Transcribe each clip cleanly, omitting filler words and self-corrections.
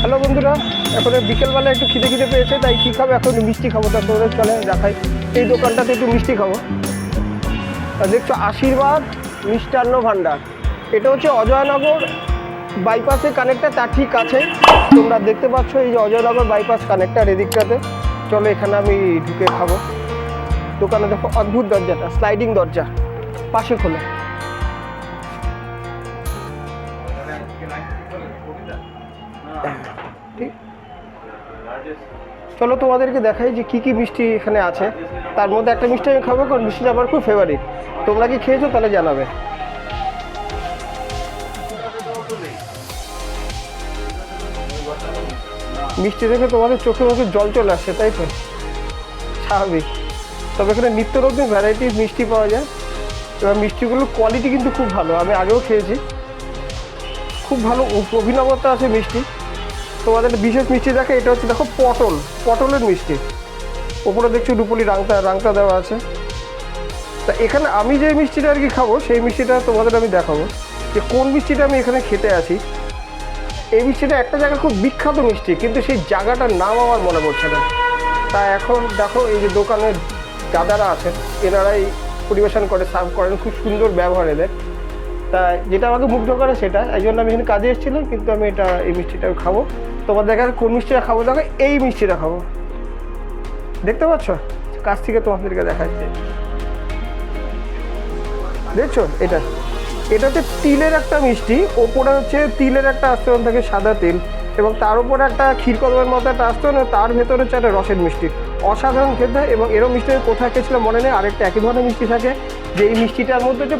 Hello বন্ধুরা, এখন বিকেলবেলা একটু খিদে পেয়েছে, তাই কী খাবো? এখন মিষ্টি খাবো। তা তোদের চলে দেখাই, এই দোকানটাতে একটু মিষ্টি খাবো। দেখছো আশীর্বাদ মিষ্টান্ন ভাণ্ডার, এটা হচ্ছে অজয়নগর বাইপাসে কানেক্টার, তার ঠিক কাছে তোমরা দেখতে পাচ্ছ এই যে অজয়নগর বাইপাস কানেক্টার এদিকটাতে। চলো এখানে আমি ঢুকে খাবো। দোকানে দেখো অদ্ভুত দরজাটা, স্লাইডিং দরজা, পাশে খোলে। ঠিক, চলো তোমাদেরকে দেখাই যে কী কী মিষ্টি এখানে আছে। তার মধ্যে একটা মিষ্টি আমি খাবো, কারণ মিষ্টিটা আমার খুব ফেভারিট। তোমরা কি খেয়েছো? তাহলে জানাবে। মিষ্টি দেখে তোমাদের চোখে মুখে জল চলে আসছে, তাই তো? স্বাভাবিক। তবে এখানে নিত্য নতুন ভ্যারাইটিস মিষ্টি পাওয়া যায়, এবার মিষ্টিগুলোর কোয়ালিটি কিন্তু খুব ভালো। আমি আগেও খেয়েছি, খুব ভালো অভিনবতা আছে মিষ্টি। তোমাদের বিশেষ মিষ্টি দেখে, এটা হচ্ছে দেখো পটলের মিষ্টি, ওপরে দেখছো রুপোলি রাংতা দেওয়া আছে। তা এখানে আমি যে মিষ্টিটা আর কি খাবো, সেই মিষ্টিটা তোমাদের আমি দেখাবো যে কোন মিষ্টিটা আমি এখানে খেতে আসি। এই মিষ্টিটা একটা জায়গায় খুব বিখ্যাত মিষ্টি, কিন্তু সেই জায়গাটার নাম আমার মনে পড়ছে না। তা এখন দেখো এই যে দোকানের দাদারা আছেন, এনারাই পরিবেশন করে, সার্ভ করেন, খুব সুন্দর ব্যবহার এদের। তা যেটা আমাকে মুগ্ধ করে সেটা, এই জন্য আমি এখানে কাজে এসেছিলাম, কিন্তু আমি এই মিষ্টিটা খাবো। তোমার দেখা কোন মিষ্টিটা খাবো? দেখো এই মিষ্টিটা খাবো, দেখতে পাচ্ছ? কাছ থেকে তোমাদেরকে দেখাচ্ছে, দেখছো? এটা হচ্ছে তিলের একটা মিষ্টি, ওপরে হচ্ছে তিলের একটা আস্তরণ থাকে, সাদা তিল, এবং তার উপরে একটা ক্ষীরকদমের মতো একটা আস্তরণ, তার ভেতরে হচ্ছে একটা রসের মিষ্টি। অসাধারণ খেতে। এবং এরও মিষ্টি কোথায় খেয়েছিলাম মনে নেই, আরেকটা একই ধরনের মিষ্টি থাকে, যে এই মিষ্টিটার মধ্যে হচ্ছে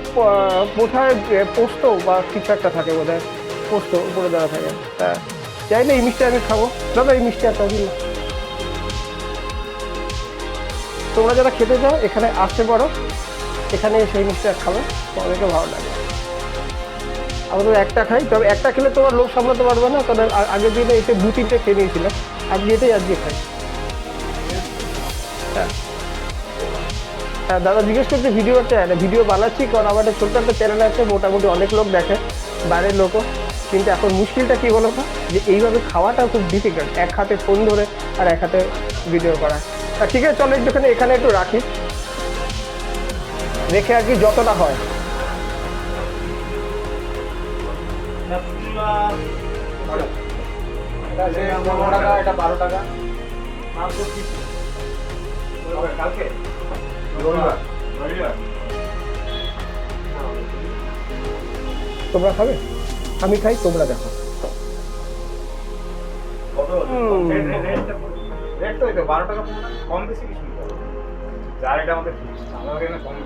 কোথায় পোস্ত বা কিছু একটা থাকে, বোধ হয় পোস্ত উপরে দেওয়া থাকে। তা যাই না, এই মিষ্টি আমি খাবো। দাদা এই মিষ্টি একটা দিন, তোমরা যারা খেতে চাও এখানে আসতে পারো, এখানে সেই মিষ্টিটা খাবে, তোমাদেরকে ভালো লাগে। আমাদের একটা খাই, তবে একটা খেলে তোমার লোভ সামলাতে পারবে না, কারণ আগের দিনে এসে 2-3টে খেয়ে নিয়েছিলাম। আজকে খাই। হ্যাঁ দাদা জিজ্ঞেস করছে ভিডিও বানাচ্ছি, কারণ আমার একটা ছোট্ট একটা চ্যানেল আছে, মোটামুটি অনেক লোক দেখে, বাইরের লোকও। কিন্তু এখন মুশকিলটা কী বলো তো, যে এইভাবে খাওয়াটা খুব ডিফিকাল্ট, এক হাতে ফোন ধরে আর এক হাতে ভিডিও করা। তা ঠিক আছে, চলো একটুখানি এখানে একটু রাখি, রেখে আর কি যতটা হয়। এটা 12 টাকা। কালকে তোমরা খাবে, আমি খাই, তোমরা দেখো।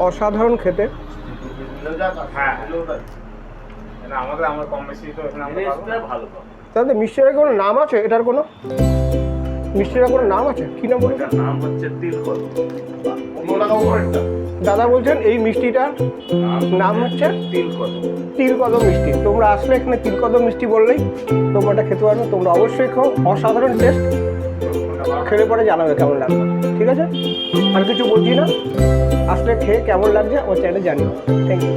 অসাধারণ খেতে। তাহলে মিষ্টির কোনো নাম আছে? এটার কোনো মিষ্টির কোনো নাম আছে? কি নাম বলছেন? নাম হচ্ছে তিলকদম। দাদা বলছেন এই মিষ্টিটার নাম হচ্ছে তিলকদম মিষ্টি। তোমরা আসলে এখানে তিলকদম মিষ্টি বললেই তোমরা এটা খেতে পারবে। তোমরা অবশ্যই খাও, অসাধারণ টেস্ট। খেলে পরে জানাবে কেমন লাগবে, ঠিক আছে? আর কিছু বলছি না, আসলে খেয়ে কেমন লাগছে আমার চ্যানেলে জানিও। Thank you.